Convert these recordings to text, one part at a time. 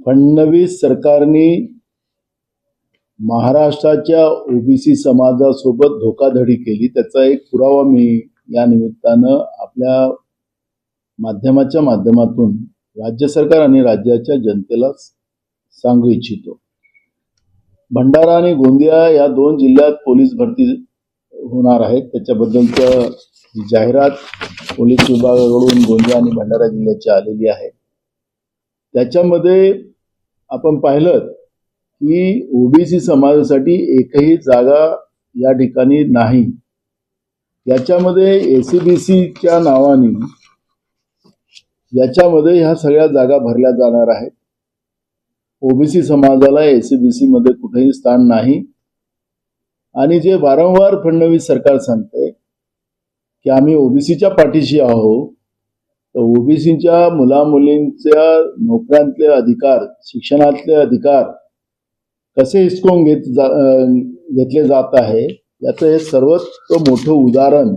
फडणवीस सरकारने महाराष्ट्राच्या ओबीसी समाजासोबत धोकाधडी केली, त्याचा एक पुरावा मी या निमित्तानं आपल्या माध्यमाच्या माध्यमातून राज्य सरकार आणि राज्याच्या जनतेला सांगू इच्छितो। भंडारा आणि गोंदिया या दोन जिल्ह्यात पोलीस भरती होणार आहे, त्याच्याबद्दलचं जाहिरात पोलीस विभागाकडून गोंदिया आणि भंडारा जिल्ह्याची आलेली आहे। त्याच्यामध्ये आपण पाहिलं की ओबीसी समाजासाठी एकही जागा या ठिकाणी नाही। याच्यामध्ये एसीबीसीच्या नावाने याच्यामध्ये ह्या सगळ्या जागा भरल्या जाणार आहेत। ओबीसी समाजाला एसीबीसी मध्ये कुठेही स्थान नाही। आणि जे वारंवार फडणवीस सरकार सांगते की आम्ही ओबीसीच्या पाठीशी आहोत, तर ओबीसीच्या मुलामुलींच्या नोकऱ्यांतले अधिकार, शिक्षणातले अधिकार कसे हिसकावून घेतले जात आहे याचं हे सर्वात मोठं उदाहरण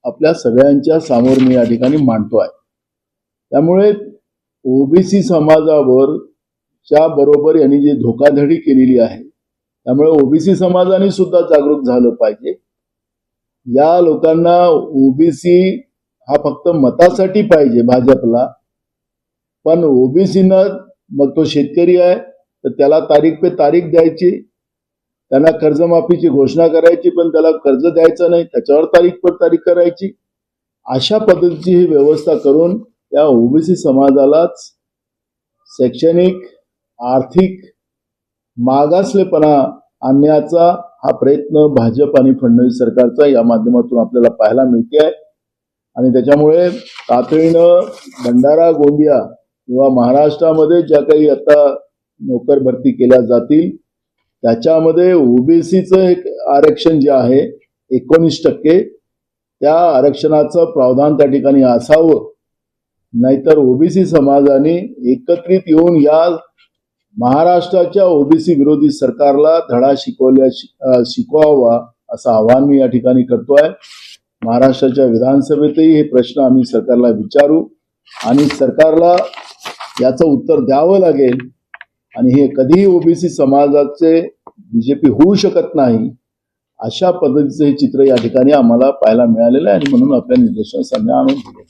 आपल्या सगळ्यांच्या समोर मी या ठिकाणी मांडतो आहे। त्यामुळे ओबीसी समाजावर च्या बरोबर यांनी जी धोकाधडी केलेली आहे, त्यामुळे ओबीसी समाजाने सुद्धा जागरूक झालं पाहिजे। या लोकांना ओबीसी हा फक्त मतासाठी पाहिजे भाजपला, पण ओबीसीना मग तो शेतकरी आहे तर त्याला तारीख पे तारीख द्यायची, त्यांना कर्जमाफीची घोषणा करायची पण त्याला कर्ज द्यायचं नाही, त्याच्यावर तारीख पर तारीख करायची। अशा पद्धतीची ही व्यवस्था करून या ओबीसी समाजालाच शैक्षणिक आर्थिक मागासलेपणा आणण्याचा हा प्रयत्न भाजप आणि फडणवीस सरकारचा या माध्यमातून आपल्याला पाहायला मिळते आहे। आणि त्याच्यामुळे तातडीनं भंडारा गोंदिया किंवा महाराष्ट्रामध्ये ज्या काही आता नोकर भरती केल्या जातील त्याच्यामध्ये ओबीसीचं एक आरक्षण जे आहे 19%, त्या आरक्षणाचं प्रावधान त्या ठिकाणी असावं। नाहीतर ओबीसी समाजाने एकत्रित येऊन या महाराष्ट्राच्या ओबीसी विरोधी सरकारला धडा शिकवावा असं आवाहन मी या ठिकाणी करतोय। महाराष्ट्राच्या विधानसभेतही हे प्रश्न आम्ही सरकारला विचारू आणि सरकारला याचं उत्तर द्यावं लागेल। आणि हे कधीही ओबीसी समाजाचे बीजेपी होऊ शकत नाही, अशा पद्धतीचं हे चित्र या ठिकाणी आम्हाला पाहायला मिळालेलं आहे आणि म्हणून आपल्या निर्देशांना आणून दिले।